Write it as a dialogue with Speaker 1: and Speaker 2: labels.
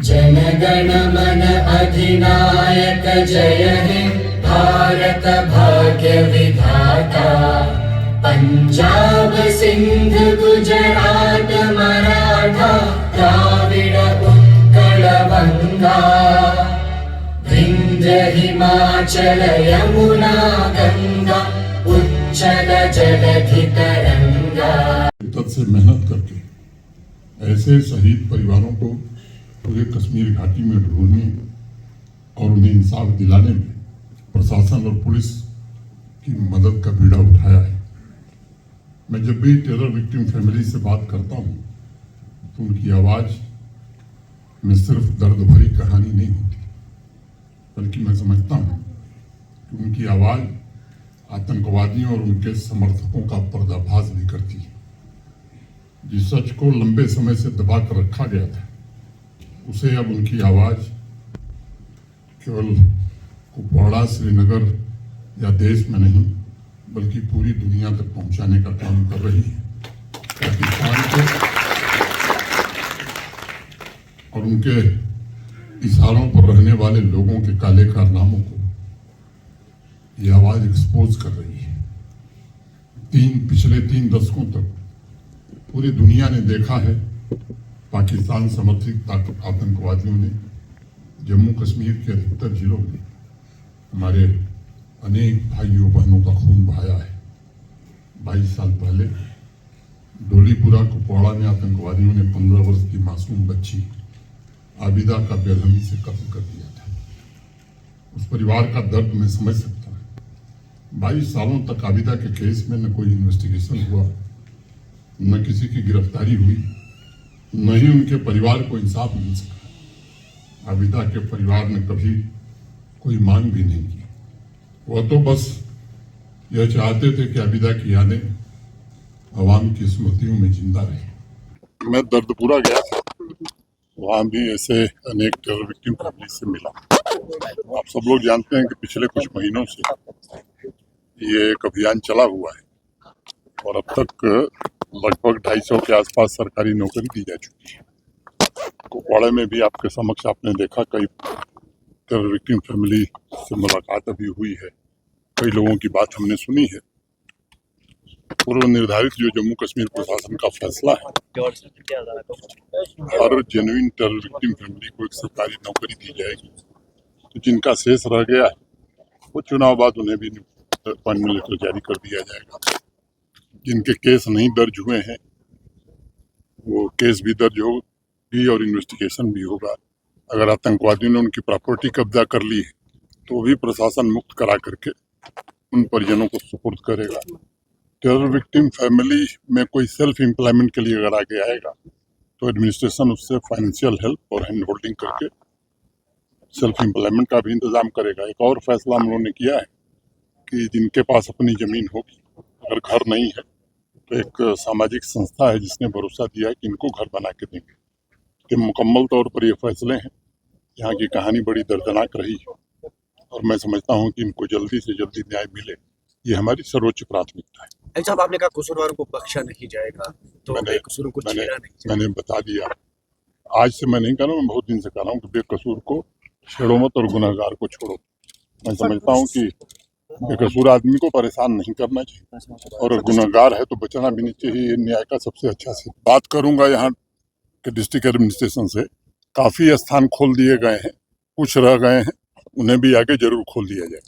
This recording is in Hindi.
Speaker 1: जन गण मन अधिनायक जय हे भारत भाग्य विधाता। पंजाब सिंध गुजरात मराठा द्राविड़ उत्कल बंगा। विंध्य हिमाचल यमुना गंगा उच्चल जलधि तरंगा।
Speaker 2: तब से मेहनत करके ऐसे शहीद परिवारों को पूरे कश्मीर घाटी में ढूंढने और उन्हें इंसाफ दिलाने में प्रशासन और पुलिस की मदद का बीड़ा उठाया है। मैं जब भी टेरर विक्टिम फैमिली से बात करता हूं तो उनकी आवाज़ में सिर्फ दर्द भरी कहानी नहीं होती, बल्कि मैं समझता हूं कि उनकी आवाज़ आतंकवादियों और उनके समर्थकों का पर्दाफाश भी करती है। जिस सच को लंबे समय से दबा कर रखा गया था, उसे अब उनकी आवाज़ केवल कुपवाड़ा, श्रीनगर या देश में नहीं बल्कि पूरी दुनिया तक पहुंचाने का काम कर रही है। पाकिस्तान को और उनके इशारों पर रहने वाले लोगों के काले कारनामों को यह आवाज़ एक्सपोज कर रही है। पिछले 3 दशकों तक पूरी दुनिया ने देखा है पाकिस्तान समर्थित आतंकवादियों ने जम्मू कश्मीर के अधिकतर जिलों में हमारे अनेक भाइयों बहनों का खून बहाया है। 22 साल पहले डोलीपुरा कुपवाड़ा में आतंकवादियों ने 15 वर्ष की मासूम बच्ची आबिदा का बेरहमी से कत्ल कर दिया था। उस परिवार का दर्द मैं समझ सकता हूँ। 22 सालों तक आबिदा के केस में न कोई इन्वेस्टिगेशन हुआ, न किसी की गिरफ्तारी हुई, न ही उनके परिवार को इंसाफ मिल सका। आबिदा के परिवार ने कभी कोई मांग भी नहीं की। वह तो बस यह चाहते थे कि आबिदा की यादें अवाम की स्मृतियों में जिंदा रहे। मैं दर्दपुरा गया था, वहाँ भी ऐसे अनेक टेरर विक्टिम फैमिली से मिला। आप सब लोग जानते हैं कि पिछले कुछ महीनों से ये एक अभियान चला हुआ है और अब तक लगभग 250 के आसपास सरकारी नौकरी दी जा चुकी है। कुपवाड़ा में भी आपके समक्ष आपने देखा कई टेरर विक्टिम फैमिली से मुलाकात अभी हुई है, कई लोगों की बात हमने सुनी है। पूर्व निर्धारित जो जम्मू कश्मीर प्रशासन का फैसला है, हर जेन्युइन टेरर विक्टिम फैमिली को एक सरकारी नौकरी दी जाएगी। तो जिनका शेष रह गया है वो चुनाव बाद उन्हें भी अपॉइंटमेंट लेटर जारी कर दिया जाएगा। जिनके केस नहीं दर्ज हुए हैं वो केस भी दर्ज होगी और इन्वेस्टिगेशन भी होगा। अगर आतंकवादियों ने उनकी प्रॉपर्टी कब्जा कर ली है तो भी प्रशासन मुक्त करा करके उन परिजनों को सुपुर्द करेगा। टेरर विक्टिम फैमिली में कोई सेल्फ एम्प्लॉयमेंट के लिए अगर आगे आएगा तो एडमिनिस्ट्रेशन उससे फाइनेंशियल हेल्प और हैंड होल्डिंग करके सेल्फ एम्प्लॉयमेंट का भी इंतजाम करेगा। एक और फैसला हम लोगों ने किया है कि जिनके पास अपनी जमीन होगी, अगर घर नहीं है तो एक सामाजिक संस्था है जिसने भरोसा दिया है कि इनको घर बना के देंगे। कि मुकम्मल तौर पर ये फैसले हैं। यहाँ की कहानी बड़ी दर्दनाक रही है और मैं समझता हूँ कि इनको जल्दी से जल्दी न्याय मिले, ये हमारी सर्वोच्च प्राथमिकता है।
Speaker 3: साहब, आपने कहा कसूरवारों को बख्शा नहीं जाएगा, तो
Speaker 2: मैंने बता दिया। आज से मैं नहीं कह रहा हूँ, मैं बहुत दिन से कह रहा हूँ कि बेकसूर को छेड़ो मत और गुनहगार को छोड़ो। मैं समझता हूँ कि बेकसूर आदमी को परेशान नहीं करना चाहिए और गुनहगार है तो बचना भी नहीं चाहिए। ये न्याय का सबसे अच्छा से बात करूंगा। यहाँ के डिस्ट्रिक्ट एडमिनिस्ट्रेशन से काफ़ी स्थान खोल दिए गए हैं, कुछ रह गए हैं, उन्हें भी आगे जरूर खोल दिया जाए।